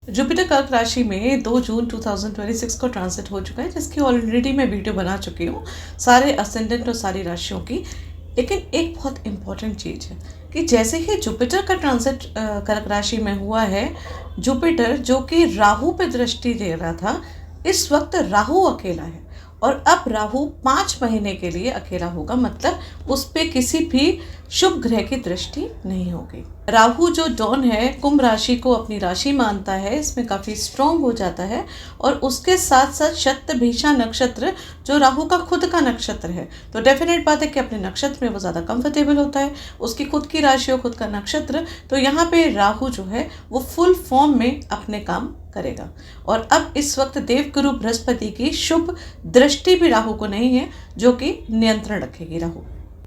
Jupiter कर्क राशि में 2 जून 2026 को ट्रांसिट हो चुका है, जिसकी ऑलरेडी मैं वीडियो बना चुकी हूँ सारे असेंडेंट और सारी राशियों की। लेकिन एक बहुत इम्पॉर्टेंट चीज़ है कि जैसे ही जुपिटर का ट्रांसिट कर्क राशि में हुआ है, जुपिटर जो कि राहु पे दृष्टि दे रहा था, इस वक्त राहु अकेला है और अब राहु 5 महीने के लिए अकेला होगा। मतलब उस पे किसी भी शुभ ग्रह की दृष्टि नहीं होगी। राहु जो डॉन है, कुंभ राशि को अपनी राशि मानता है, इसमें काफ़ी स्ट्रॉन्ग हो जाता है और उसके साथ साथ शतभिषा नक्षत्र जो राहु का खुद का नक्षत्र है, तो डेफिनेट बात है कि अपने नक्षत्र में वो ज़्यादा कंफर्टेबल होता है। उसकी खुद की राशि और खुद का नक्षत्र, तो यहाँ पे राहु जो है वो फुल फॉर्म में अपने काम करेगा। और अब इस वक्त देवगुरु बृहस्पति की शुभ दृष्टि भी राहु को नहीं है, जो कि नियंत्रण रखेगी राहु।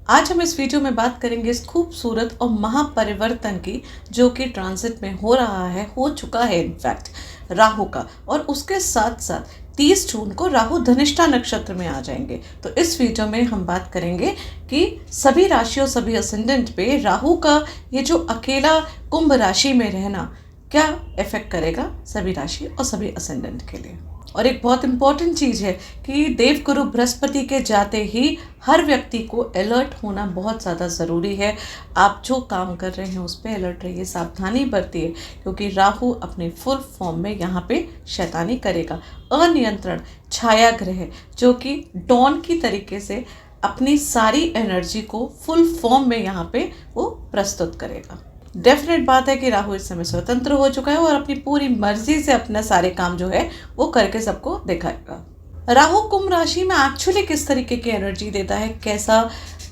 आज हम इस वीडियो में बात करेंगे इस खूबसूरत और महापरिवर्तन की, जो कि ट्रांजिट में हो रहा है, हो चुका है इनफैक्ट राहु का। और उसके साथ साथ 30 जून को राहु धनिष्ठा नक्षत्र में आ जाएंगे। तो इस वीडियो में हम बात करेंगे कि सभी राशियों, सभी असेंडेंट पे राहु का ये जो अकेला कुंभ राशि में रहना क्या इफेक्ट करेगा सभी राशि और सभी असेंडेंट के लिए। और एक बहुत इंपॉर्टेंट चीज़ है कि देवगुरु बृहस्पति के जाते ही हर व्यक्ति को अलर्ट होना बहुत ज़्यादा ज़रूरी है। आप जो काम कर रहे हैं उस पर अलर्ट रहिए, सावधानी बरतिए, क्योंकि राहु अपने फुल फॉर्म में यहाँ पे शैतानी करेगा। अनियंत्रण छाया ग्रह जो कि डॉन की तरीके से अपनी सारी एनर्जी को फुल फॉर्म में यहाँ पे वो प्रस्तुत करेगा। डेफिनेट बात है कि राहु इस समय स्वतंत्र हो चुका है और अपनी पूरी मर्जी से अपना सारे काम जो है वो करके सबको दिखाएगा। राहु कुंभ राशि में एक्चुअली किस तरीके की एनर्जी देता है, कैसा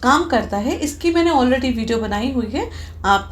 काम करता है, इसकी मैंने ऑलरेडी वीडियो बनाई हुई है। आप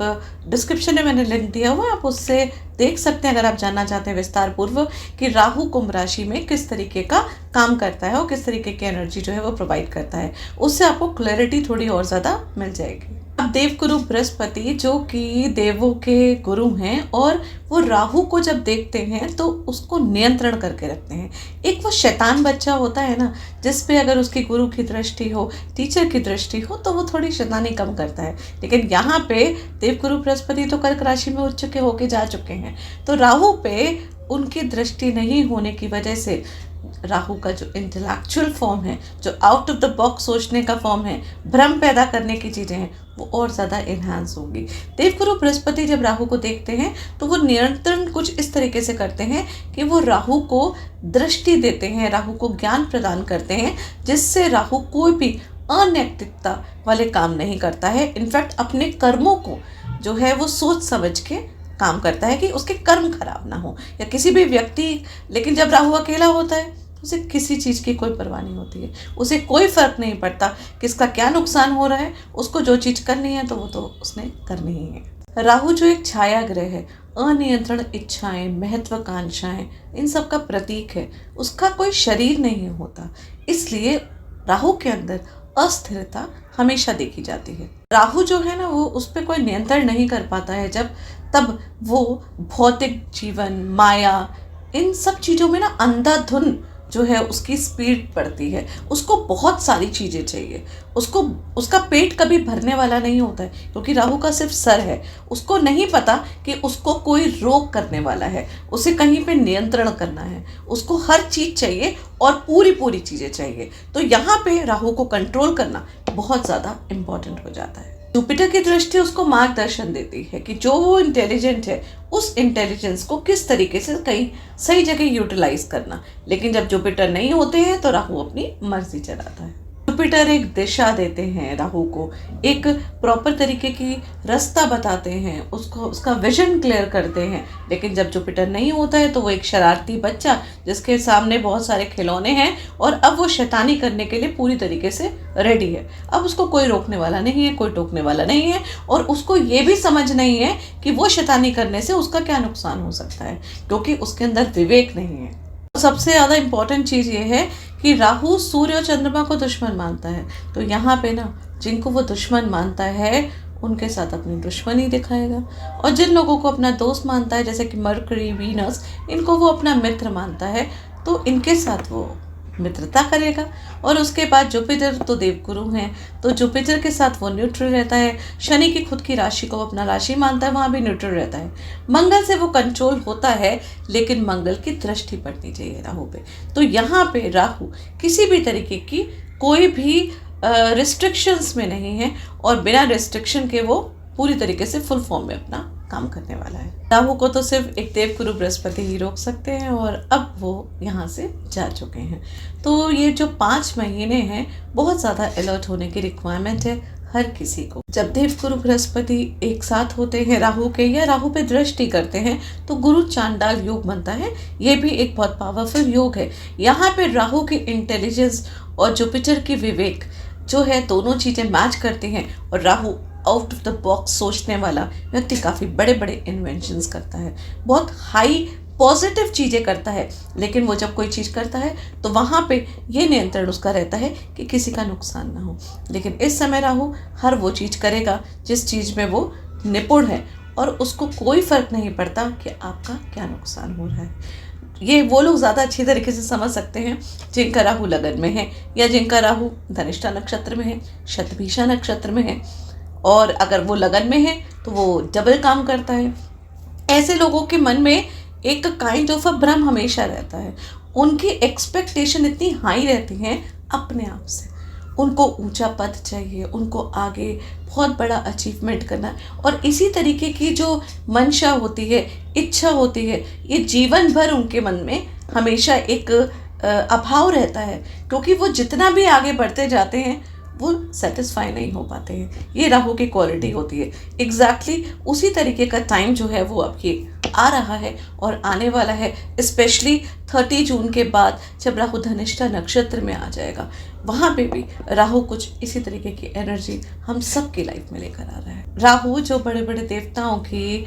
डिस्क्रिप्शन में मैंने लिंक दिया हुआ है, आप उससे देख सकते हैं अगर आप जानना चाहते हैं विस्तार पूर्वक कि राहु कुंभ राशि में किस तरीके का काम करता है और किस तरीके की एनर्जी जो है वो प्रोवाइड करता है। उससे आपको क्लैरिटी थोड़ी और ज़्यादा मिल जाएगी। अब देवगुरु बृहस्पति जो कि देवों के गुरु हैं, और वो राहु को जब देखते हैं तो उसको नियंत्रण करके रखते हैं। एक वो शैतान बच्चा होता है ना, जिस पे अगर उसकी गुरु की दृष्टि हो, टीचर की दृष्टि हो, तो वो थोड़ी शैतानी कम करता है। लेकिन यहाँ पे देवगुरु बृहस्पति तो कर्क राशि में उच्च के होके जा चुके हैं, तो राहु पे उनकी दृष्टि नहीं होने की वजह से राहु का जो इंटेलेक्चुअल फॉर्म है, जो आउट ऑफ द बॉक्स सोचने का फॉर्म है, भ्रम पैदा करने की चीज़ें हैं, वो और ज़्यादा इन्हांस होगी। देवगुरु बृहस्पति जब राहु को देखते हैं तो वो नियंत्रण कुछ इस तरीके से करते हैं कि वो राहु को दृष्टि देते हैं, राहु को ज्ञान प्रदान करते हैं, जिससे राहु कोई भी अनैतिकता वाले काम नहीं करता है। इनफैक्ट अपने कर्मों को जो है वो सोच समझ के काम करता है कि उसके कर्म खराब ना हो, या किसी भी व्यक्ति। लेकिन जब राहु अकेला होता है तो उसे किसी चीज़ की कोई परवाह नहीं होती है, उसे कोई फर्क नहीं पड़ता किसका क्या नुकसान हो रहा है, उसको जो चीज़ करनी है तो वो तो उसने करनी ही है। राहु जो एक छाया ग्रह है, अनियंत्रण इच्छाएं, महत्वाकांक्षाएं, इन सब का प्रतीक है। उसका कोई शरीर नहीं होता, इसलिए राहु के अंदर अस्थिरता हमेशा देखी जाती है। राहु जो है ना, वो उस पर कोई नियंत्रण नहीं कर पाता है तब वो भौतिक जीवन, माया, इन सब चीज़ों में ना अंधाधुन जो है उसकी स्पीड बढ़ती है। उसको बहुत सारी चीज़ें चाहिए, उसका पेट कभी भरने वाला नहीं होता है, क्योंकि राहु का सिर्फ सर है। उसको नहीं पता कि उसको कोई रोक करने वाला है, उसे कहीं पे नियंत्रण करना है, उसको हर चीज़ चाहिए और पूरी चीज़ें चाहिए। तो यहाँ पे राहु को कंट्रोल करना बहुत ज़्यादा इम्पॉर्टेंट हो जाता है। जुपिटर की दृष्टि उसको मार्गदर्शन देती है कि जो वो इंटेलिजेंट है, उस इंटेलिजेंस को किस तरीके से कहीं सही जगह यूटिलाइज करना। लेकिन जब जुपिटर नहीं होते हैं तो राहु अपनी मर्जी चलाता है। जुपिटर एक दिशा देते हैं राहु को, एक प्रॉपर तरीके की रास्ता बताते हैं, उसका विजन क्लियर करते हैं। लेकिन जब जुपिटर नहीं होता है तो वो एक शरारती बच्चा जिसके सामने बहुत सारे खिलौने हैं और अब वो शैतानी करने के लिए पूरी तरीके से रेडी है। अब उसको कोई रोकने वाला नहीं है, कोई टोकने वाला नहीं है, और उसको ये भी समझ नहीं है कि वो शैतानी करने से उसका क्या नुकसान हो सकता है, क्योंकि उसके अंदर विवेक नहीं है। सबसे ज़्यादा इम्पॉर्टेंट चीज़ ये है कि राहु सूर्य और चंद्रमा को दुश्मन मानता है। तो यहाँ पे ना, जिनको वो दुश्मन मानता है उनके साथ अपनी दुश्मनी दिखाएगा, और जिन लोगों को अपना दोस्त मानता है, जैसे कि मरकरी, वीनस, इनको वो अपना मित्र मानता है, तो इनके साथ वो मित्रता करेगा। और उसके बाद जुपिटर तो देवगुरु हैं, तो जुपिटर के साथ वो न्यूट्रल रहता है। शनि की खुद की राशि को अपना राशि मानता है, वहाँ भी न्यूट्रल रहता है। मंगल से वो कंट्रोल होता है, लेकिन मंगल की दृष्टि पड़नी चाहिए राहु पे। तो यहाँ पे राहु किसी भी तरीके की कोई भी रिस्ट्रिक्शंस में नहीं है, और बिना रिस्ट्रिक्शन के वो पूरी तरीके से फुल फॉर्म में अपना काम करने वाला है। राहु को तो सिर्फ एक देवगुरु बृहस्पति ही रोक सकते हैं, और अब वो यहाँ से जा चुके हैं। तो ये जो 5 महीने हैं, बहुत ज़्यादा अलर्ट होने की रिक्वायरमेंट है हर किसी को। जब देवगुरु बृहस्पति एक साथ होते हैं राहु के, या राहु पे दृष्टि करते हैं, तो गुरु चांडाल योग बनता है। ये भी एक बहुत पावरफुल योग है। यहाँ पे राहु की इंटेलिजेंस और जुपिटर की विवेक जो है, दोनों चीज़ें मैच करती हैं, और Rahu out of the box सोचने वाला व्यक्ति काफ़ी बड़े बड़े इन्वेंशंस करता है, बहुत हाई पॉजिटिव चीज़ें करता है। लेकिन वो जब कोई चीज़ करता है तो वहाँ पे ये नियंत्रण उसका रहता है कि किसी का नुकसान ना हो। लेकिन इस समय राहु हर वो चीज़ करेगा जिस चीज़ में वो निपुण है, और उसको कोई फर्क नहीं पड़ता कि आपका क्या नुकसान हो रहा है। ये वो लोग ज़्यादा अच्छी तरीके से समझ सकते हैं जिनका राहु लगन में है, या जिनका राहु धनिष्ठा नक्षत्र में है, शतभिषा नक्षत्र में है, और अगर वो लगन में है तो वो डबल काम करता है। ऐसे लोगों के मन में एक काइंड ऑफ अ भ्रम हमेशा रहता है। उनकी एक्सपेक्टेशन इतनी हाई रहती हैं अपने आप से, उनको ऊंचा पद चाहिए, उनको आगे बहुत बड़ा अचीवमेंट करना है, और इसी तरीके की जो मंशा होती है, इच्छा होती है, ये जीवन भर उनके मन में हमेशा एक अभाव रहता है, क्योंकि वो जितना भी आगे बढ़ते जाते हैं वो सेटिस्फाई नहीं हो पाते हैं। ये राहु की क्वालिटी होती है। एग्जैक्टली उसी तरीके का टाइम जो है वो अब ये आ रहा है और आने वाला है, स्पेशली 30 जून के बाद जब राहु धनिष्ठा नक्षत्र में आ जाएगा। वहाँ पे भी राहु कुछ इसी तरीके की एनर्जी हम सबकी लाइफ में लेकर आ रहा है। राहु जो बड़े बड़े देवताओं की,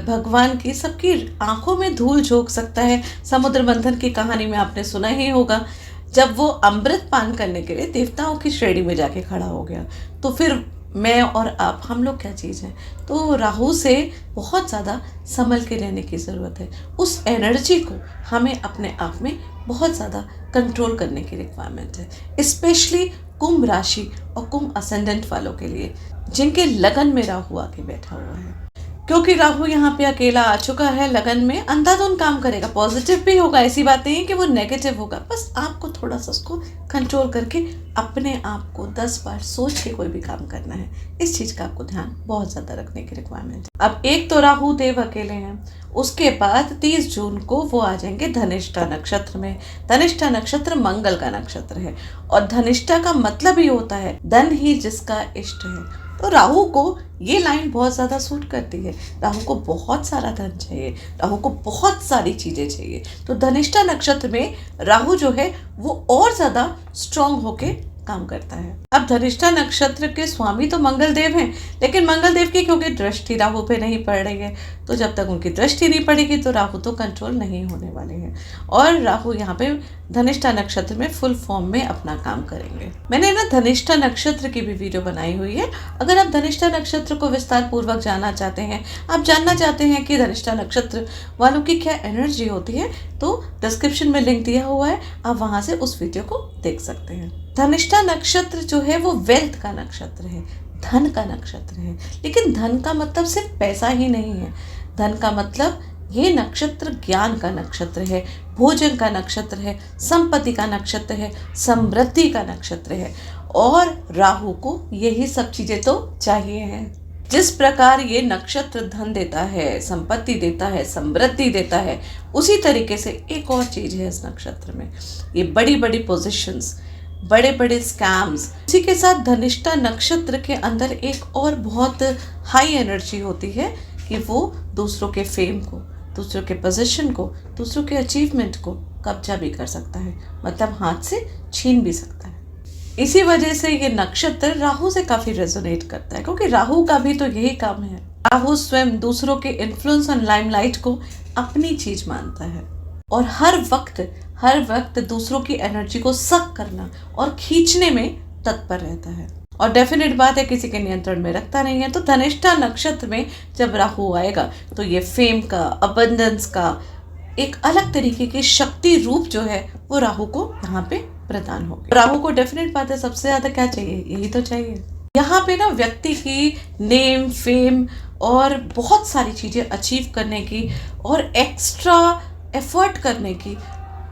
भगवान की, सबकी आंखों में धूल झोंक सकता है। समुद्र मंथन की कहानी में आपने सुना ही होगा, जब वो अमृत पान करने के लिए देवताओं की श्रेणी में जाके खड़ा हो गया, तो फिर मैं और आप, हम लोग क्या चीज़ हैं। तो राहु से बहुत ज़्यादा संभल के रहने की ज़रूरत है। उस एनर्जी को हमें अपने आप में बहुत ज़्यादा कंट्रोल करने की रिक्वायरमेंट है, स्पेशली कुंभ राशि और कुंभ असेंडेंट वालों के लिए, जिनके लगन में राहु आके बैठा हुआ है। क्योंकि राहु यहाँ पे अकेला आ चुका है लगन में, अंधाधुंध काम करेगा। पॉजिटिव भी होगा, ऐसी बात नहीं है कि वो नेगेटिव होगा, बस आपको थोड़ा सा उसको कंट्रोल करके अपने आप को 10 बार सोच के कोई भी काम करना है। इस चीज़ का आपको ध्यान बहुत ज़्यादा रखने की रिक्वायरमेंट है। अब एक तो राहु देव अकेले हैं, उसके बाद 30 जून को वो आ जाएंगे धनिष्ठा नक्षत्र में। धनिष्ठा नक्षत्र मंगल का नक्षत्र है, और धनिष्ठा का मतलब ही होता है धन ही जिसका इष्ट है। तो राहु को ये लाइन बहुत ज़्यादा सूट करती है। राहु को बहुत सारा धन चाहिए, राहु को बहुत सारी चीज़ें चाहिए। तो धनिष्ठा नक्षत्र में राहु जो है वो और ज़्यादा स्ट्रांग होके काम करता है। अब धनिष्ठा नक्षत्र के स्वामी तो मंगल देव हैं, लेकिन मंगल देव की क्योंकि दृष्टि राहु पे नहीं पड़ रही है, तो जब तक उनकी दृष्टि नहीं पड़ेगी तो राहु तो कंट्रोल नहीं होने वाले हैं, और राहु यहाँ पे धनिष्ठा नक्षत्र में फुल फॉर्म में अपना काम करेंगे। मैंने ना धनिष्ठा नक्षत्र की भी वीडियो बनाई हुई है। अगर आप धनिष्ठा नक्षत्र को विस्तार पूर्वक जानना चाहते हैं, आप जानना चाहते हैं कि धनिष्ठा नक्षत्र वालों की क्या एनर्जी होती है, तो डिस्क्रिप्शन में लिंक दिया हुआ है, आप वहां से उस वीडियो को देख सकते हैं। धनिष्ठा नक्षत्र जो है वो वेल्थ का नक्षत्र है, धन का नक्षत्र है। लेकिन धन का मतलब सिर्फ पैसा ही नहीं है। धन का मतलब ये नक्षत्र ज्ञान का नक्षत्र है, भोजन का नक्षत्र है, संपत्ति का नक्षत्र है, समृद्धि का नक्षत्र है, और राहु को यही सब चीजें तो चाहिए हैं। जिस प्रकार ये नक्षत्र धन देता है, संपत्ति देता है, समृद्धि देता है, उसी तरीके से एक और चीज है इस नक्षत्र में, ये बड़ी बड़ी पोजीशंस, बड़े बड़े स्कैम्स। इसी के साथ धनिष्ठा नक्षत्र के अंदर एक और बहुत हाई एनर्जी होती है कि वो दूसरों के फेम को, दूसरों के पोजीशन को, दूसरों के अचीवमेंट को कब्जा भी कर सकता है, मतलब हाथ से छीन भी सकता है। इसी वजह से ये नक्षत्र राहु से काफी रेजोनेट करता है, क्योंकि राहु का भी तो यही काम है। राहु स्वयं दूसरों के इन्फ्लुएंस और लाइमलाइट को अपनी चीज मानता है, और हर वक्त दूसरों की एनर्जी को सक करना और खींचने में तत्पर रहता है, और डेफिनेट बात है किसी के नियंत्रण में रखता नहीं है। तो धनिष्ठा नक्षत्र में जब राहु आएगा तो ये फेम का, अबंडेंस का, एक अलग तरीके की शक्ति रूप जो है वो राहु को यहाँ पे प्रदान होगी। राहु को डेफिनेट बात है, सबसे ज्यादा क्या चाहिए, यही तो चाहिए। यहाँ पे ना व्यक्ति की नेम, फेम और बहुत सारी चीजें अचीव करने की और एक्स्ट्रा एफर्ट करने की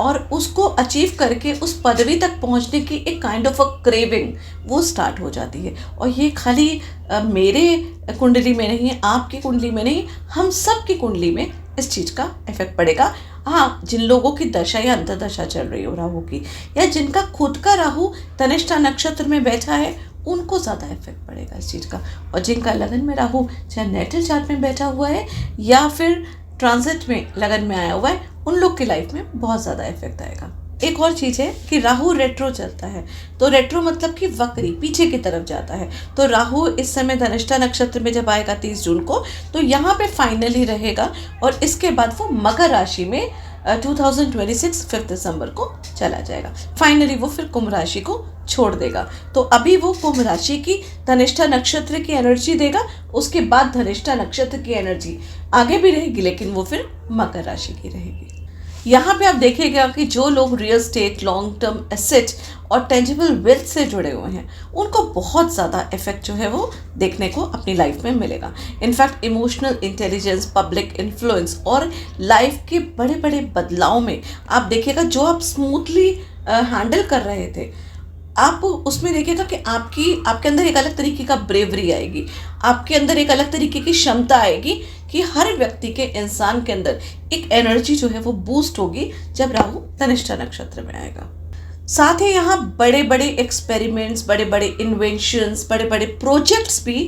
और उसको अचीव करके उस पदवी तक पहुंचने की एक काइंड ऑफ अ क्रेविंग वो स्टार्ट हो जाती है। और ये खाली मेरे कुंडली में नहीं, आपकी कुंडली में नहीं, हम सब की कुंडली में इस चीज़ का इफेक्ट पड़ेगा। हाँ, जिन लोगों की दशा या अंतर्दशा चल रही हो राहु की, या जिनका खुद का राहु धनिष्ठा नक्षत्र में बैठा है, उनको ज़्यादा इफेक्ट पड़ेगा इस चीज़ का। और जिनका लगन में राहु चाहे नेटल चार्ट में बैठा हुआ है या फिर ट्रांजिट में लगन में आया हुआ है, उन लोग की लाइफ में बहुत ज़्यादा इफेक्ट आएगा। एक और चीज़ है कि राहु रेट्रो चलता है, तो रेट्रो मतलब कि वक्री, पीछे की तरफ जाता है। तो राहु इस समय धनिष्ठा नक्षत्र में जब आएगा 30 जून को, तो यहाँ पे फाइनली रहेगा और इसके बाद वो मकर राशि में 2026 5 दिसंबर को चला जाएगा। फाइनली वो फिर कुंभ राशि को छोड़ देगा। तो अभी वो कुंभ राशि की धनिष्ठा नक्षत्र की एनर्जी देगा, उसके बाद धनिष्ठा नक्षत्र की एनर्जी आगे भी रहेगी, लेकिन वो फिर मकर राशि की रहेगी। यहाँ पे आप देखिएगा कि जो लोग real estate, long term asset और टेंजिबल वेल्थ से जुड़े हुए हैं, उनको बहुत ज़्यादा इफेक्ट जो है वो देखने को अपनी लाइफ में मिलेगा। In fact emotional intelligence, public influence और लाइफ के बड़े बड़े बदलाव में आप देखिएगा, जो आप स्मूथली हैंडल कर रहे थे, आप उसमें देखिएगा कि आपके अंदर एक अलग तरीके का ब्रेवरी आएगी, आपके अंदर एक अलग तरीके की क्षमता आएगी कि हर व्यक्ति के, इंसान के अंदर एक एनर्जी जो है वो बूस्ट होगी जब राहु धनिष्ठा नक्षत्र में आएगा। साथ ही यहाँ बड़े बड़े एक्सपेरिमेंट्स, बड़े बड़े इन्वेंशंस, बड़े बड़े प्रोजेक्ट्स भी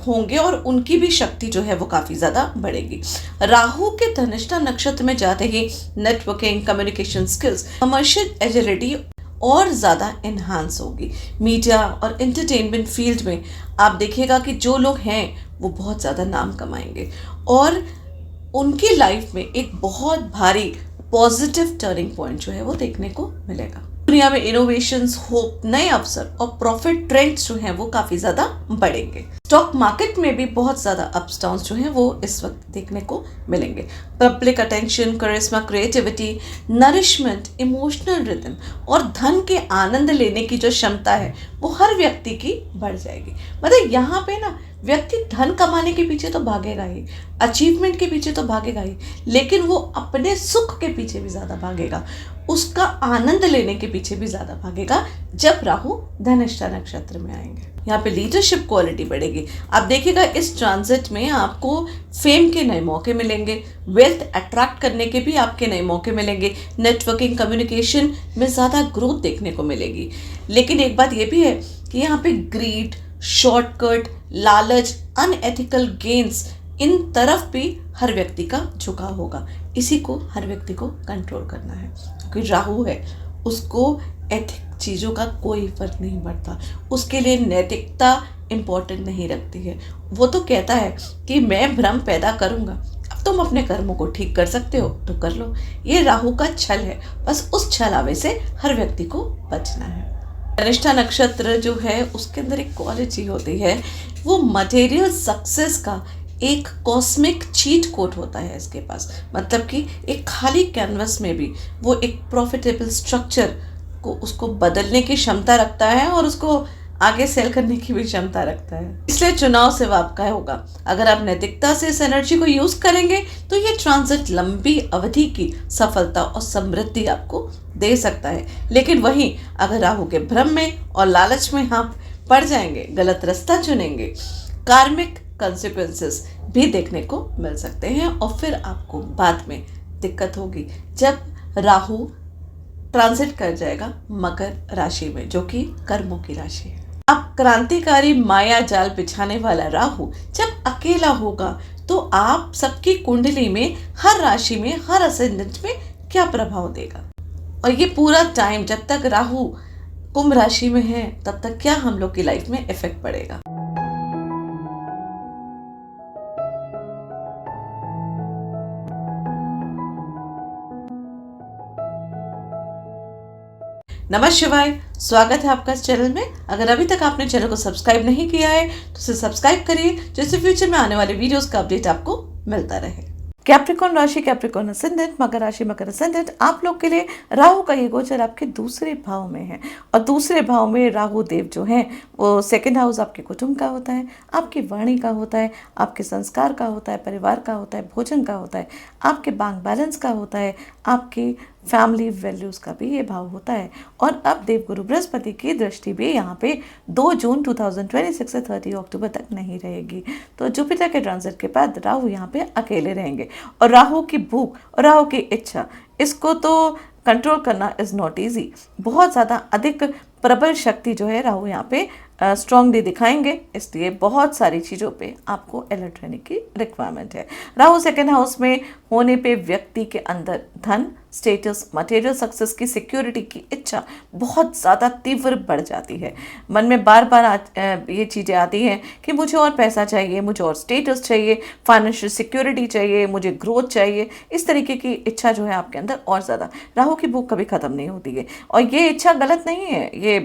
होंगे और उनकी भी शक्ति जो है वो काफ़ी ज़्यादा बढ़ेगी। राहु के धनिष्ठा नक्षत्र में जाते ही networking, communication skills, commercial agility और ज़्यादा इन्हांस होगी। मीडिया और एंटरटेनमेंट फील्ड में आप देखिएगा कि जो लोग हैं वो बहुत ज़्यादा नाम कमाएंगे और उनकी लाइफ में एक बहुत भारी पॉजिटिव टर्निंग पॉइंट जो है वो देखने को मिलेगा। दुनिया में इनोवेशंस, होप, नए अवसर और प्रॉफिट ट्रेंड्स जो हैं वो काफ़ी ज़्यादा बढ़ेंगे। स्टॉक मार्केट में भी बहुत ज़्यादा अप्स डाउन्स जो हैं वो इस वक्त देखने को मिलेंगे। पब्लिक अटेंशन, करिश्मा, क्रिएटिविटी, नरिशमेंट, इमोशनल रिदम और धन के आनंद लेने की जो क्षमता है वो हर व्यक्ति की बढ़ जाएगी। मतलब यहाँ पे ना व्यक्ति धन कमाने के पीछे तो भागेगा ही, अचीवमेंट के पीछे तो भागेगा ही, लेकिन वो अपने सुख के पीछे भी ज़्यादा भागेगा, उसका आनंद लेने के पीछे भी ज़्यादा भागेगा जब राहु धनिष्ठा नक्षत्र में आएंगे। यहाँ पे लीडरशिप क्वालिटी बढ़ेगी। आप देखिएगा इस ट्रांजिट में आपको फेम के नए मौके मिलेंगे, वेल्थ अट्रैक्ट करने के भी आपके नए मौके मिलेंगे, नेटवर्किंग, कम्युनिकेशन में ज़्यादा ग्रोथ देखने को मिलेगी। लेकिन एक बात ये भी है कि यहाँ पे ग्रीड, शॉर्टकट, लालच, अनएथिकल गेन्स, इन तरफ भी हर व्यक्ति का झुकाव होगा। इसी को हर व्यक्ति को कंट्रोल करना है, क्योंकि राहु है, उसको एथिक चीज़ों का कोई फर्क नहीं पड़ता, उसके लिए नैतिकता इम्पोर्टेंट नहीं रखती है। वो तो कहता है कि मैं भ्रम पैदा करूँगा, अब तुम अपने कर्मों को ठीक कर सकते हो तो कर लो। ये राहु का छल है, बस उस छलावे से हर व्यक्ति को बचना है। धनिष्ठा नक्षत्र जो है उसके अंदर एक क्वालिटी होती है, वो मटेरियल सक्सेस का एक कॉस्मिक चीट कोड होता है इसके पास। मतलब कि एक खाली कैनवस में भी वो एक प्रॉफिटेबल स्ट्रक्चर को, उसको बदलने की क्षमता रखता है और उसको आगे सेल करने की भी क्षमता रखता है। इसलिए चुनाव सिर्फ आपका होगा। अगर आप नैतिकता से इस एनर्जी को यूज करेंगे तो ये ट्रांजिट लंबी अवधि की सफलता और समृद्धि आपको दे सकता है। लेकिन वहीं अगर राहु के भ्रम में और लालच में आप पड़ जाएंगे, गलत रास्ता चुनेंगे, कार्मिक कंसिक्वेंसेस भी देखने को मिल सकते हैं और फिर आपको बाद में दिक्कत होगी जब राहु ट्रांजिट कर जाएगा मकर राशि में, जो कि कर्मों की राशि है। अब क्रांतिकारी माया जाल बिछाने वाला राहु जब अकेला होगा तो आप सबकी कुंडली में, हर राशि में, हर असेंडेंट में क्या प्रभाव देगा, और ये पूरा टाइम जब तक राहु कुंभ राशि में है तब तक क्या हम लोग की लाइफ में इफेक्ट पड़ेगा। नमः शिवाय, स्वागत है आपका इस चैनल में। अगर अभी तक आपने चैनल को सब्सक्राइब नहीं किया है तो इसे सब्सक्राइब करिए, जिससे फ्यूचर में आने वाले वीडियोस का अपडेट आपको मिलता रहे। कैप्रिकॉर्न राशि, कैप्रिकॉर्न असेंडेंट, मकर राशि, मकर असेंडेंट, आप लोग के लिए राहु का ये गोचर आपके दूसरे भाव में है। और दूसरे भाव में राहु देव जो हैं वो सेकंड हाउस आपके कुटुंब का होता है, आपकी वाणी का होता है, आपके संस्कार का होता है, परिवार का होता है, भोजन का होता है, आपके बैंक बैलेंस का होता है, आपकी फैमिली वैल्यूज़ का भी ये भाव होता है। और अब देवगुरु बृहस्पति की दृष्टि भी यहाँ पे 2 जून 2026 से 30 अक्टूबर तक नहीं रहेगी। तो जुपिटर के ट्रांजिट के बाद राहु यहाँ पे अकेले रहेंगे। और राहु की भूख और राहु की इच्छा, इसको तो कंट्रोल करना इज़ नॉट ईजी। बहुत ज़्यादा अधिक प्रबल शक्ति जो है राहु यहाँ पे स्ट्रांगली दिखाएंगे, इसलिए बहुत सारी चीज़ों पे आपको अलर्ट रहने की रिक्वायरमेंट है। राहु सेकेंड हाउस में होने पे व्यक्ति के अंदर धन, स्टेटस, मटेरियल सक्सेस की, सिक्योरिटी की इच्छा बहुत ज़्यादा तीव्र बढ़ जाती है। मन में बार बार ये चीज़ें आती हैं कि मुझे और पैसा चाहिए, मुझे और स्टेटस चाहिए, फाइनेंशियल सिक्योरिटी चाहिए, मुझे ग्रोथ चाहिए। इस तरीके की इच्छा जो है आपके अंदर और ज़्यादा, राहु की भूख कभी ख़त्म नहीं होती है। और ये इच्छा गलत नहीं है, ये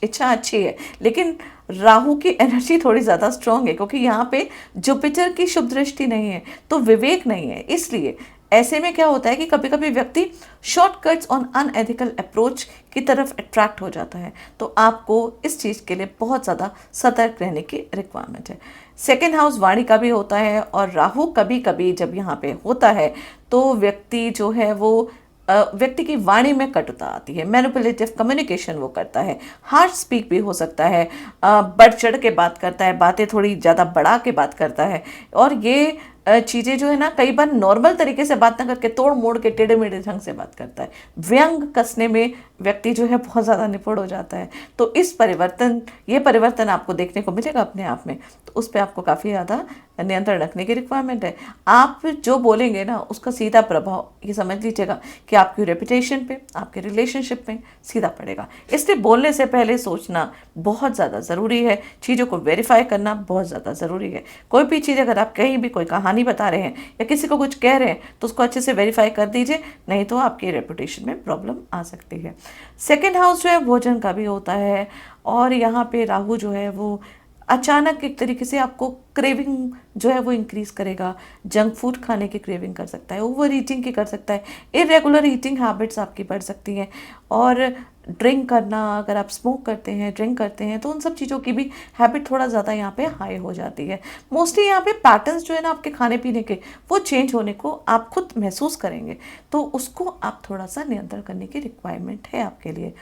इच्छा अच्छी है, लेकिन राहु की एनर्जी थोड़ी ज़्यादा स्ट्रांग है क्योंकि यहाँ पे जुपिटर की शुभ दृष्टि नहीं है, तो विवेक नहीं है। इसलिए ऐसे में क्या होता है कि कभी कभी व्यक्ति शॉर्टकट्स ऑन अनएथिकल अप्रोच की तरफ अट्रैक्ट हो जाता है। तो आपको इस चीज़ के लिए बहुत ज़्यादा सतर्क रहने की रिक्वायरमेंट है। सेकेंड हाउस वाणी का भी होता है, और राहु कभी कभी जब यहाँ पे होता है तो व्यक्ति जो है वो व्यक्ति की वाणी में कटुता आती है, मैनिपुलेटिव कम्युनिकेशन वो करता है, हार्श स्पीक भी हो सकता है, बढ़ चढ़ के बात करता है, बातें थोड़ी ज़्यादा बढ़ा के बात करता है। और ये चीज़ें जो है ना, कई बार नॉर्मल तरीके से बात ना करके तोड़ मोड़ के टेढ़े मेढ़े ढंग से बात करता है। व्यंग कसने में व्यक्ति जो है बहुत ज़्यादा निपुण हो जाता है। तो ये परिवर्तन आपको देखने को मिलेगा अपने आप में, तो उस पर आपको काफ़ी ज़्यादा नियंत्रण रखने की रिक्वायरमेंट है। आप जो बोलेंगे ना, उसका सीधा प्रभाव ये समझ लीजिएगा कि आपकी रेपुटेशन पे, आपके रिलेशनशिप पे सीधा पड़ेगा। इसलिए बोलने से पहले सोचना बहुत ज़्यादा ज़रूरी है, चीज़ों को वेरीफाई करना बहुत ज़्यादा ज़रूरी है। कोई भी चीज़ अगर आप कहीं भी कोई कहानी बता रहे हैं या किसी को कुछ कह रहे हैं तो उसको अच्छे से वेरीफाई कर दीजिए, नहीं तो आपकी रेपुटेशन में प्रॉब्लम आ सकती है। सेकेंड हाउस जो है भोजन का भी होता है, और यहाँ पे राहु जो है वो अचानक एक तरीके से आपको क्रेविंग जो है वो इंक्रीज करेगा। जंक फूड खाने की क्रेविंग कर सकता है, ओवर ईटिंग की कर सकता है, इरेगुलर ईटिंग हैबिट्स आपकी बढ़ सकती हैं। और ड्रिंक करना, अगर आप स्मोक करते हैं, ड्रिंक करते हैं, तो उन सब चीज़ों की भी हैबिट थोड़ा ज़्यादा यहाँ पे हाई हो जाती है। मोस्टली यहाँ पे पैटर्न्स जो है ना आपके खाने पीने के, वो चेंज होने को आप खुद महसूस करेंगे, तो उसको आप थोड़ा सा नियंत्रण करने की रिक्वायरमेंट है आपके लिए।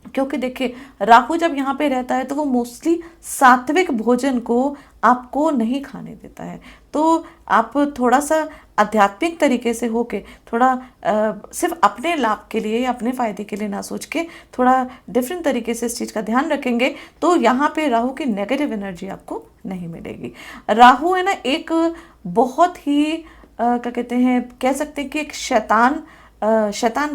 क्योंकि देखिए, राहु जब यहाँ पे रहता है तो वो मोस्टली सात्विक भोजन को आपको नहीं खाने देता है। तो आप थोड़ा सा आध्यात्मिक तरीके से होके, थोड़ा सिर्फ अपने लाभ के लिए या अपने फ़ायदे के लिए ना सोच के थोड़ा डिफरेंट तरीके से इस चीज़ का ध्यान रखेंगे, तो यहाँ पे राहु की नेगेटिव एनर्जी आपको नहीं मिलेगी। राहु है ना एक बहुत ही क्या कहते हैं, कह सकते हैं कि एक शैतान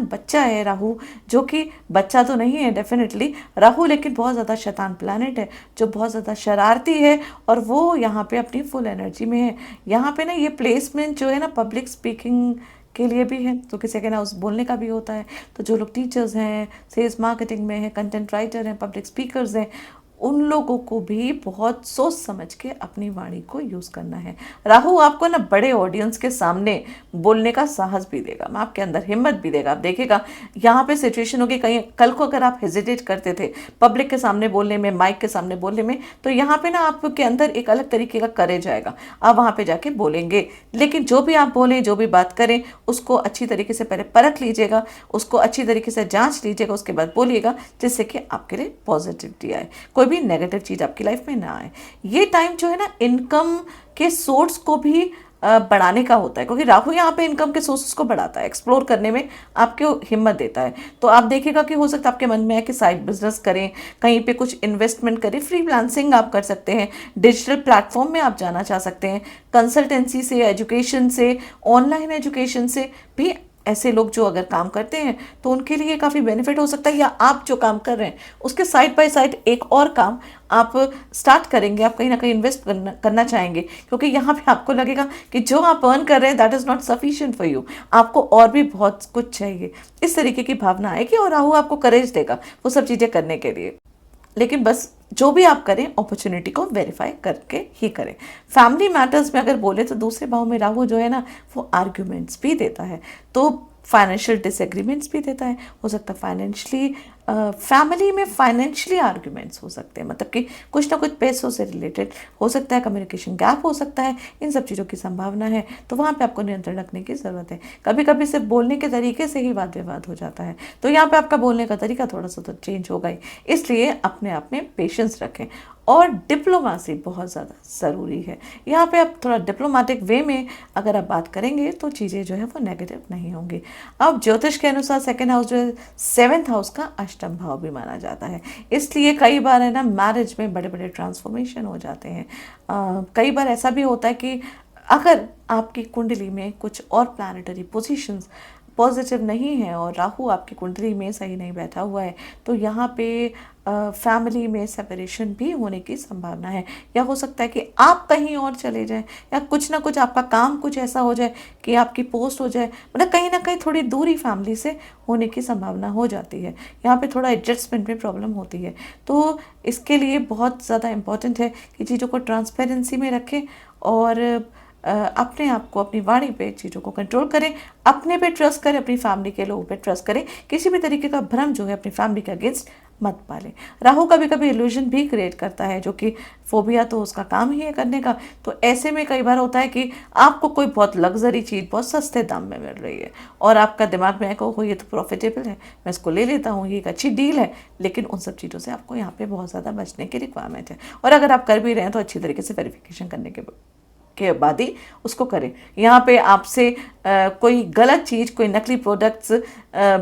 बच्चा है राहु, जो कि बच्चा तो नहीं है डेफिनेटली राहु, लेकिन बहुत ज़्यादा शैतान प्लैनेट है जो बहुत ज़्यादा शरारती है, और वो यहाँ पे अपनी फुल एनर्जी में है। यहाँ पे ना ये प्लेसमेंट जो है ना पब्लिक स्पीकिंग के लिए भी है, तो किसी के ना उस बोलने का भी होता है। तो जो लोग टीचर्स हैं, सेल्स मार्केटिंग में हैं, कंटेंट राइटर हैं, पब्लिक स्पीकर्स हैं, उन लोगों को भी बहुत सोच समझ के अपनी वाणी को यूज़ करना है। राहु आपको ना बड़े ऑडियंस के सामने बोलने का साहस भी देगा, आपके अंदर हिम्मत भी देगा। आप देखिएगा यहाँ पे सिचुएशन होगी, कहीं कल को अगर आप हेजिटेट करते थे पब्लिक के सामने बोलने में, माइक के सामने बोलने में, तो यहाँ पे ना आपके अंदर एक अलग तरीके का करेज आएगा, आप वहाँ पे जाके बोलेंगे। लेकिन जो भी आप बोलें, जो भी बात करें, उसको अच्छी तरीके से पहले परख लीजिएगा, उसको अच्छी तरीके से जाँच लीजिएगा, उसके बाद बोलिएगा, जिससे कि आपके लिए पॉजिटिविटी आए, कोई भी नेगेटिव चीज़ आपकी लाइफ में ना आए। ये टाइम जो है ना इनकम के सोर्स को भी बढ़ाने का होता है, क्योंकि राहु यहाँ पे इनकम के सोर्सेस को बढ़ाता है, एक्सप्लोर करने में आपको हिम्मत देता है। तो आप देखिएगा कि हो सकता है आपके मन में है कि साइड बिजनेस करें, कहीं पे कुछ इन्वेस्टमेंट करें, फ्रीलांसिंग आप कर सकते हैं, डिजिटल प्लेटफॉर्म में आप जाना चाह सकते हैं, कंसल्टेंसी से, एजुकेशन से, ऑनलाइन एजुकेशन से भी ऐसे लोग जो अगर काम करते हैं तो उनके लिए काफ़ी बेनिफिट हो सकता है। या आप जो काम कर रहे हैं उसके साइड बाय साइड एक और काम आप स्टार्ट करेंगे, आप कहीं ना कहीं इन्वेस्ट करना चाहेंगे, क्योंकि यहाँ पे आपको लगेगा कि जो आप अर्न कर रहे हैं that is not sufficient for you, आपको और भी बहुत कुछ चाहिए। इस तरीके की भावना आएगी और राहु आपको करेज देगा वो सब चीज़ें करने के लिए। लेकिन बस जो भी आप करें अपॉर्चुनिटी को वेरीफाई करके ही करें। फैमिली मैटर्स में अगर बोले तो दूसरे भाव में राहु जो है ना वो आर्ग्यूमेंट्स भी देता है, तो फाइनेंशियल डिसएग्रीमेंट्स भी देता है। हो सकता है फाइनेंशियली फैमिली में फाइनेंशियली आर्ग्यूमेंट्स हो सकते हैं, मतलब कि कुछ ना कुछ पैसों से रिलेटेड हो सकता है, कम्युनिकेशन गैप हो सकता है, इन सब चीज़ों की संभावना है। तो वहाँ पे आपको नियंत्रण रखने की ज़रूरत है। कभी कभी सिर्फ बोलने के तरीके से ही वाद विवाद हो जाता है, तो यहाँ पे आपका बोलने का तरीका थोड़ा सा तो चेंज होगा ही, इसलिए अपने आप में पेशेंस रखें। और डिप्लोमेसी बहुत ज़्यादा ज़रूरी है। यहाँ पे आप थोड़ा डिप्लोमेटिक वे में अगर आप बात करेंगे तो चीज़ें जो है वो नेगेटिव नहीं होंगी। अब ज्योतिष के अनुसार सेकंड हाउस जो है 7th हाउस का अष्टम भाव भी माना जाता है, इसलिए कई बार है ना मैरिज में बड़े बड़े ट्रांसफॉर्मेशन हो जाते हैं। कई बार ऐसा भी होता है कि अगर आपकी कुंडली में कुछ और प्लैनेटरी पोजीशंस पॉजिटिव नहीं है और राहु आपकी कुंडली में सही नहीं बैठा हुआ है, तो यहाँ पे फैमिली में सेपरेशन भी होने की संभावना है। या हो सकता है कि आप कहीं और चले जाएं, या कुछ ना कुछ आपका काम कुछ ऐसा हो जाए कि आपकी पोस्ट हो जाए, मतलब कहीं ना कहीं थोड़ी दूरी फैमिली से होने की संभावना हो जाती है। यहाँ पे थोड़ा एडजस्टमेंट में प्रॉब्लम होती है, तो इसके लिए बहुत ज़्यादा इम्पॉर्टेंट है कि चीज़ों को ट्रांसपेरेंसी में रखें और अपने आप को, अपनी वाणी पे चीज़ों को कंट्रोल करें, अपने पे ट्रस्ट करें, अपनी फैमिली के लोगों पे ट्रस्ट करें। किसी भी तरीके का भ्रम जो है अपनी फैमिली के अगेंस्ट मत पालें। राहु कभी कभी इल्यूजन भी क्रिएट करता है, जो कि फोबिया तो उसका काम ही है करने का। तो ऐसे में कई बार होता है कि आपको कोई बहुत लग्जरी चीज़ बहुत सस्ते दाम में मिल रही है और आपका दिमाग में आएगा, हो ये तो प्रॉफिटेबल है, मैं इसको ले लेता हूँ, ये एक अच्छी डील है। लेकिन उन सब चीज़ों से आपको यहाँ पे बहुत ज़्यादा बचने की रिक्वायरमेंट है, और अगर आप कर भी रहे हैं तो अच्छी तरीके से वेरिफिकेशन करने के बाद ही उसको करें। यहाँ पे आपसे कोई गलत चीज़, कोई नकली प्रोडक्ट्स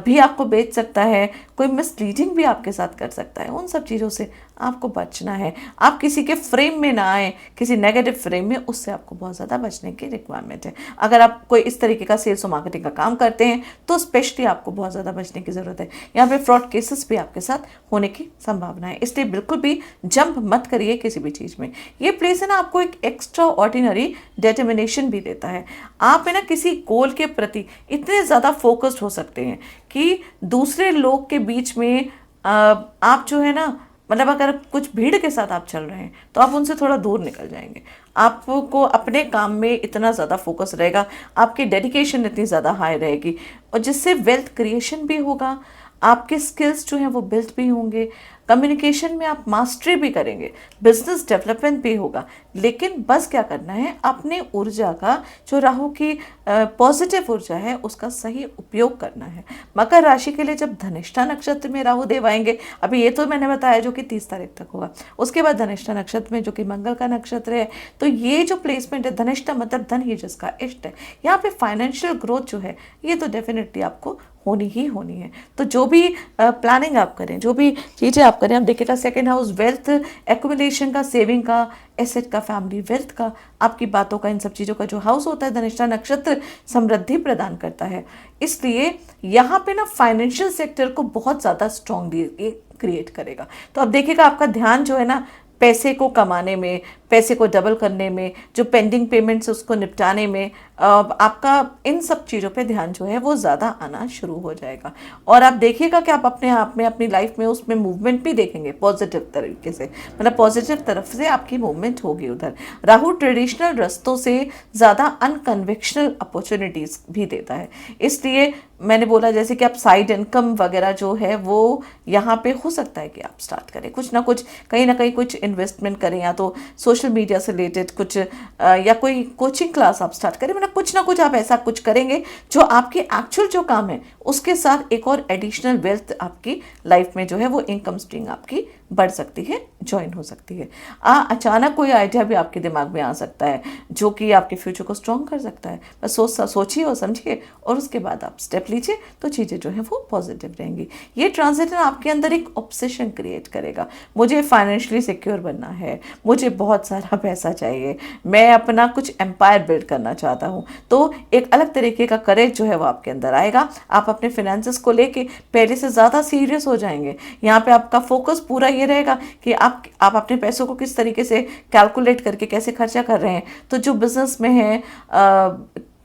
भी आपको बेच सकता है, कोई मिसलीडिंग भी आपके साथ कर सकता है। उन सब चीज़ों से आपको बचना है। आप किसी के फ्रेम में ना आए, किसी नेगेटिव फ्रेम में, उससे आपको बहुत ज़्यादा बचने की रिक्वायरमेंट है। अगर आप कोई इस तरीके का सेल्स और मार्केटिंग का काम करते हैं तो स्पेशली आपको बहुत ज़्यादा बचने की ज़रूरत है। यहाँ पे फ्रॉड केसेस भी आपके साथ होने की संभावना है, इसलिए बिल्कुल भी जंप मत करिए किसी भी चीज़ में। ये प्लेस है ना आपको एक एक्स्ट्रा ऑर्डिनरी डिटर्मिनेशन भी देता है। आप है ना किसी गोल के प्रति इतने ज़्यादा फोकस्ड हो सकते हैं कि दूसरे लोग के बीच में आप जो है ना, मतलब अगर कुछ भीड़ के साथ आप चल रहे हैं तो आप उनसे थोड़ा दूर निकल जाएंगे। आपको अपने काम में इतना ज़्यादा फोकस रहेगा, आपकी डेडिकेशन इतनी ज़्यादा हाई रहेगी, और जिससे वेल्थ क्रिएशन भी होगा, आपके स्किल्स जो हैं वो बिल्ड भी होंगे, कम्युनिकेशन में आप मास्टरी भी करेंगे, बिजनेस डेवलपमेंट भी होगा। लेकिन बस क्या करना है, अपने ऊर्जा का, जो राहु की पॉजिटिव ऊर्जा है, उसका सही उपयोग करना है। मकर राशि के लिए जब धनिष्ठा नक्षत्र में राहु देव आएंगे, अभी ये तो मैंने बताया जो कि 30 तारीख तक होगा, उसके बाद धनिष्ठा नक्षत्र में जो कि मंगल का नक्षत्र है, तो ये जो प्लेसमेंट है, धनिष्ठा मतलब धन ही जिसका इष्ट है, यहाँ पे फाइनेंशियल ग्रोथ जो है ये तो डेफिनेटली आपको होनी ही होनी है। तो जो भी प्लानिंग आप करें, जो भी चीज़ें आप करें, आप देखिएगा सेकेंड हाउस वेल्थ एक्युमुलेशन का, सेविंग का, एसेट का, फैमिली वेल्थ का, आपकी बातों का, इन सब चीज़ों का जो हाउस होता है धनिष्ठा नक्षत्र समृद्धि प्रदान करता है। इसलिए यहाँ पे ना फाइनेंशियल सेक्टर को बहुत ज़्यादा स्ट्रॉन्गली क्रिएट करेगा। तो अब देखिएगा आपका ध्यान जो है ना पैसे को कमाने में, पैसे को डबल करने में, जो पेंडिंग पेमेंट्स उसको निपटाने में, आपका इन सब चीज़ों पे ध्यान जो है वो ज़्यादा आना शुरू हो जाएगा। और आप देखिएगा कि आप अपने आप में, अपनी लाइफ में उसमें मूवमेंट भी देखेंगे पॉजिटिव तरीके से, मतलब पॉजिटिव तरफ से आपकी मूवमेंट होगी उधर। राहु ट्रेडिशनल रास्तों से ज़्यादा अनकन्वेंशनल अपॉर्चुनिटीज़ भी देता है, इसलिए मैंने बोला जैसे कि आप साइड इनकम वगैरह जो है वो यहाँ पे हो सकता है कि आप स्टार्ट करें, कुछ ना कुछ, कहीं ना कहीं कुछ इन्वेस्टमेंट करें, या तो सोशल मीडिया से रिलेटेड कुछ, या कोई कोचिंग क्लास आप स्टार्ट करें, मतलब कुछ ना कुछ आप ऐसा कुछ करेंगे जो आपके एक्चुअल जो काम है उसके साथ एक और एडिशनल वेल्थ आपकी लाइफ में जो है वो इनकम स्ट्रीम आपकी बढ़ सकती है, ज्वाइन हो सकती है। अचानक कोई आइडिया भी आपके दिमाग में आ सकता है जो कि आपके फ्यूचर को स्ट्रॉन्ग कर सकता है। बस सोचिए और समझिए और उसके बाद आप स्टेप लीजिए, तो चीज़ें जो हैं वो पॉजिटिव रहेंगी। ये ट्रांजिट आपके अंदर एक ऑब्सेशन क्रिएट करेगा, मुझे फाइनेंशियली सिक्योर बनना है, मुझे बहुत सारा पैसा चाहिए, मैं अपना कुछ एम्पायर बिल्ड करना चाहता हूँ। तो एक अलग तरीके का करेज जो है वो आपके अंदर आएगा। आप अपने फिनेंसेस को लेके पहले से ज़्यादा सीरियस हो जाएंगे। यहाँ पे आपका फोकस पूरा ये रहेगा कि आप अपने पैसों को किस तरीके से कैलकुलेट करके कैसे खर्चा कर रहे हैं। तो जो बिजनेस में है,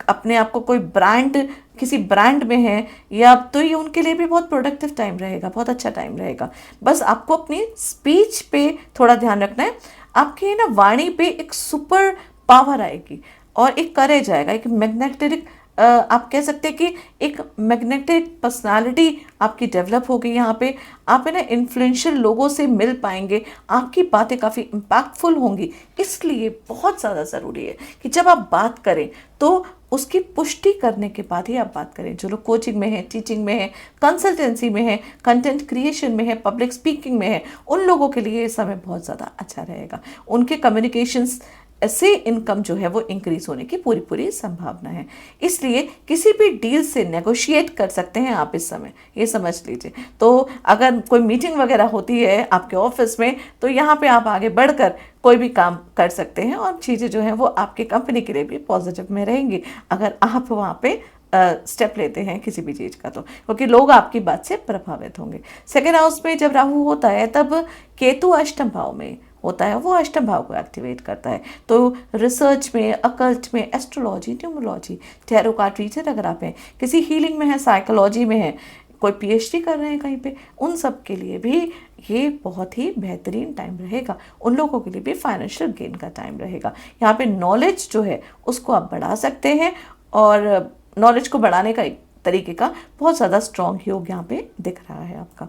अपने आप को कोई ब्रांड, किसी ब्रांड में है या, तो ये उनके लिए भी बहुत प्रोडक्टिव टाइम रहेगा, बहुत अच्छा टाइम रहेगा। बस आपको अपनी स्पीच पे थोड़ा ध्यान रखना है। आपकी ना वाणी पे एक सुपर पावर आएगी और एक करेज आएगा, एक मैग्नेटिक, आप कह सकते हैं कि एक मैग्नेटिक पर्सनालिटी आपकी डेवलप होगी। यहाँ पे आप है ना इन्फ्लुएंशियल लोगों से मिल पाएंगे, आपकी बातें काफ़ी इम्पैक्टफुल होंगी। इसलिए बहुत ज़्यादा ज़रूरी है कि जब आप बात करें तो उसकी पुष्टि करने के बाद ही आप बात करें। जो लोग कोचिंग में है, टीचिंग में है, कंसल्टेंसी में है, कंटेंट क्रिएशन में है, पब्लिक स्पीकिंग में है, उन लोगों के लिए ये समय बहुत ज़्यादा अच्छा रहेगा। उनके कम्युनिकेशंस से इनकम जो है वो इंक्रीज होने की पूरी पूरी संभावना है। इसलिए किसी भी डील से नेगोशिएट कर सकते हैं आप इस समय, ये समझ लीजिए। तो अगर कोई मीटिंग वगैरह होती है आपके ऑफिस में, तो यहाँ पे आप आगे बढ़कर कोई भी काम कर सकते हैं और चीज़ें जो हैं वो आपकी कंपनी के लिए भी पॉजिटिव में रहेंगी अगर आप वहाँ पे स्टेप लेते हैं किसी भी चीज़ का, तो क्योंकि लोग आपकी बात से प्रभावित होंगे। सेकेंड हाउस में जब राहु होता है तब केतु अष्टम भाव में होता है, वो अष्टम भाव को एक्टिवेट करता है। तो रिसर्च में, अकल्ट में, astrology, numerology, tarot card reader अगर आप हैं, किसी हीलिंग में है, साइकोलॉजी में है, कोई पीएचडी कर रहे हैं कहीं पे, उन सब के लिए भी ये बहुत ही बेहतरीन टाइम रहेगा। उन लोगों के लिए भी फाइनेंशियल गेन का टाइम रहेगा। यहाँ पे नॉलेज जो है उसको आप बढ़ा सकते हैं और नॉलेज को बढ़ाने का एक तरीके का बहुत ज़्यादा स्ट्रॉन्ग योग यहाँ पे दिख रहा है आपका।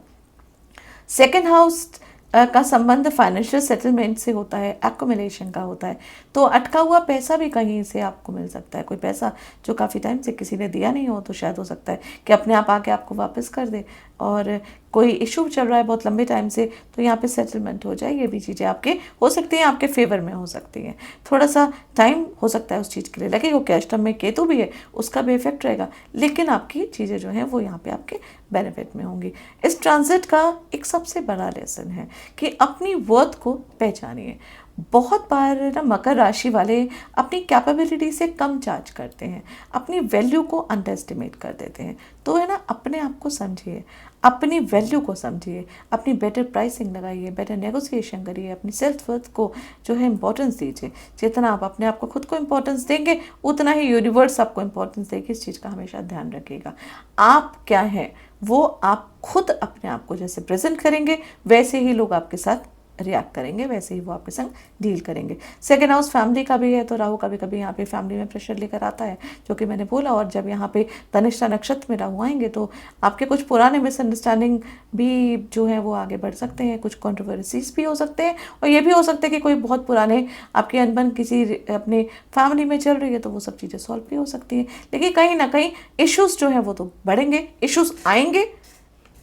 सेकेंड हाउस का संबंध फाइनेंशियल सेटलमेंट से होता है, एक्युमुलेशन का होता है। तो अटका हुआ पैसा भी कहीं से आपको मिल सकता है। कोई पैसा जो काफ़ी टाइम से किसी ने दिया नहीं हो तो शायद हो सकता है कि अपने आप आके आपको वापस कर दे। और कोई इशू चल रहा है बहुत लंबे टाइम से, तो यहाँ पे सेटलमेंट हो जाए। ये भी चीज़ें आपके हो सकती हैं, आपके फेवर में हो सकती हैं। थोड़ा सा टाइम हो सकता है उस चीज़ के लिए लगेगा, क्योंकि अष्टम में केतु भी है, उसका भी इफेक्ट रहेगा, लेकिन आपकी चीज़ें जो हैं वो यहाँ पे आपके बेनिफिट में होंगी। इस ट्रांजिट का एक सबसे बड़ा लेसन है कि अपनी वर्थ को पहचानिए। बहुत बार ना मकर राशि वाले अपनी कैपेबिलिटी से कम चार्ज करते हैं, अपनी वैल्यू को अंडर एस्टिमेट कर देते हैं। तो है ना, अपने आप को समझिए, अपनी वैल्यू को समझिए, अपनी बेटर प्राइसिंग लगाइए, बेटर नेगोशिएशन करिए, अपनी सेल्फ वर्थ को जो है इम्पोर्टेंस दीजिए। जितना आप अपने आप को खुद को इम्पोर्टेंस देंगे, उतना ही यूनिवर्स आपको इम्पोर्टेंस देगी। इस चीज़ का हमेशा ध्यान रखिएगा। आप क्या हैं वो आप खुद अपने आप को जैसे प्रेजेंट करेंगे, वैसे ही लोग आपके साथ रिएक्ट करेंगे, वैसे ही वो आपके संग डील करेंगे। सेकेंड हाउस फैमिली का भी है, तो राहु कभी कभी यहाँ पे फैमिली में प्रेशर लेकर आता है, जो कि मैंने बोला। और जब यहाँ पे धनिष्ठा नक्षत्र में राहु आएंगे तो आपके कुछ पुराने मिसअंडरस्टैंडिंग भी जो है वो आगे बढ़ सकते हैं, कुछ कॉन्ट्रोवर्सीज भी हो सकते हैं, और ये भी हो सकता है कि कोई बहुत पुराने आपकी अनबन किसी अपने फैमिली में चल रही है, तो वो सब चीज़ें सॉल्व भी हो सकती हैं। लेकिन कहीं ना कहीं इश्यूज जो है वो तो बढ़ेंगे, इश्यूज आएंगे,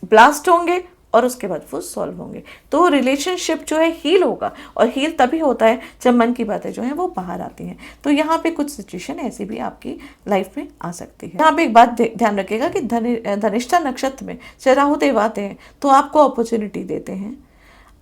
ब्लास्ट होंगे और उसके बाद वो सॉल्व होंगे। तो रिलेशनशिप जो है हील होगा, और हील तभी होता है जब मन की बातें जो हैं वो बाहर आती हैं। तो यहाँ पे कुछ सिचुएशन ऐसी भी आपकी लाइफ में आ सकती है। यहाँ पे एक बात ध्यान रखिएगा कि धनिष्ठा नक्षत्र में चाहे राहु देव आते हैं तो आपको अपॉर्चुनिटी देते हैं,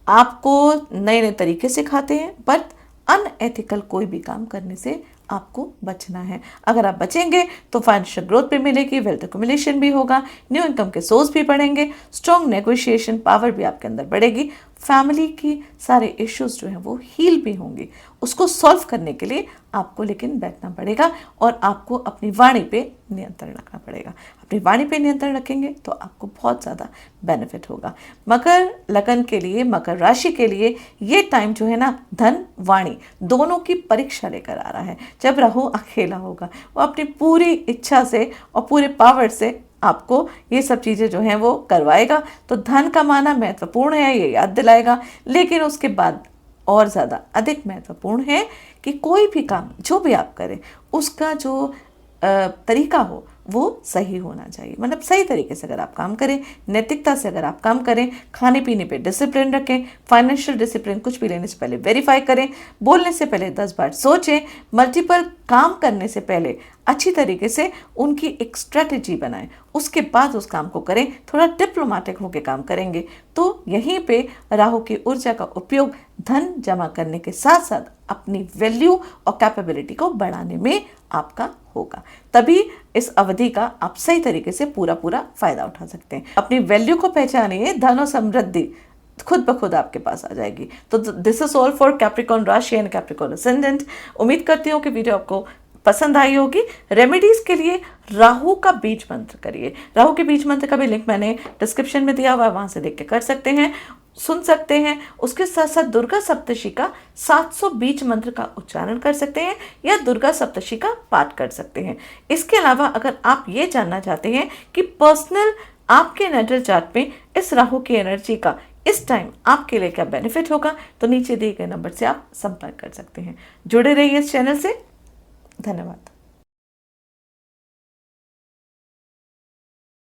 आपको नए नए तरीके सिखाते हैं, बट अनएथिकल कोई भी काम करने से आपको बचना है। अगर आप बचेंगे तो फाइनेंशियल ग्रोथ भी मिलेगी, वेल्थ एक्युमुलेशन भी होगा, न्यू इनकम के सोर्स भी बढ़ेंगे, स्ट्रॉन्ग नेगोशिएशन पावर भी आपके अंदर बढ़ेगी, फैमिली की सारे इश्यूज जो हैं वो हील भी होंगी। उसको सॉल्व करने के लिए आपको लेकिन बैठना पड़ेगा और आपको अपनी वाणी पे नियंत्रण रखना पड़ेगा। अपनी वाणी पे नियंत्रण रखेंगे तो आपको बहुत ज़्यादा बेनिफिट होगा। मकर लगन के लिए, मकर राशि के लिए ये टाइम जो है ना, धन वाणी दोनों की परीक्षा लेकर आ रहा है। जब राहु अकेला होगा, वो अपनी पूरी इच्छा से और पूरे पावर से आपको ये सब चीज़ें जो हैं वो करवाएगा। तो धन कमाना महत्वपूर्ण है, ये याद दिलाएगा, लेकिन उसके बाद और ज़्यादा अधिक महत्वपूर्ण है कि कोई भी काम जो भी आप करें उसका जो तरीका हो वो सही होना चाहिए। मतलब सही तरीके से अगर आप काम करें, नैतिकता से अगर आप काम करें, खाने पीने पे डिसिप्लिन रखें, फाइनेंशियल डिसिप्लिन, कुछ भी लेने से पहले वेरीफाई करें, बोलने से पहले 10 बार सोचें, मल्टीपल काम करने से पहले अच्छी तरीके से उनकी एक स्ट्रेटेजी बनाएं, उसके बाद उस काम को करें। थोड़ा डिप्लोमेटिक होकर काम करेंगे तो यहीं पे राहु की ऊर्जा का उपयोग धन जमा करने के साथ साथ अपनी वैल्यू और कैपेबिलिटी को बढ़ाने में आपका होगा। तभी इस अवधि का आप सही तरीके से पूरा फायदा उठा सकते हैं। अपनी वैल्यू को पहचानिए, धन और समृद्धि खुद ब खुद आपके पास आ जाएगी। तो this is all for Capricorn राशि एंड कैप्रिकॉर्न असेंडेंट। उम्मीद करती हूँ कि वीडियो आपको पसंद आई होगी। रेमेडीज के लिए राहु का बीज मंत्र करिए। राहु के बीज मंत्र का भी लिंक मैंने डिस्क्रिप्शन में दिया हुआ है, वहां से देख के कर सकते हैं, सुन सकते हैं। उसके साथ साथ दुर्गा सप्तशी का 700 बीज मंत्र का उच्चारण कर सकते हैं या दुर्गा सप्तशी का पाठ कर सकते हैं। इसके अलावा अगर आप ये जानना चाहते हैं कि पर्सनल आपके नेटल चार्ट में इस राहु की एनर्जी का इस टाइम आपके लिए क्या बेनिफिट होगा, तो नीचे दिए गए नंबर से आप संपर्क कर सकते हैं। जुड़े रहिए इस चैनल से। धन्यवाद।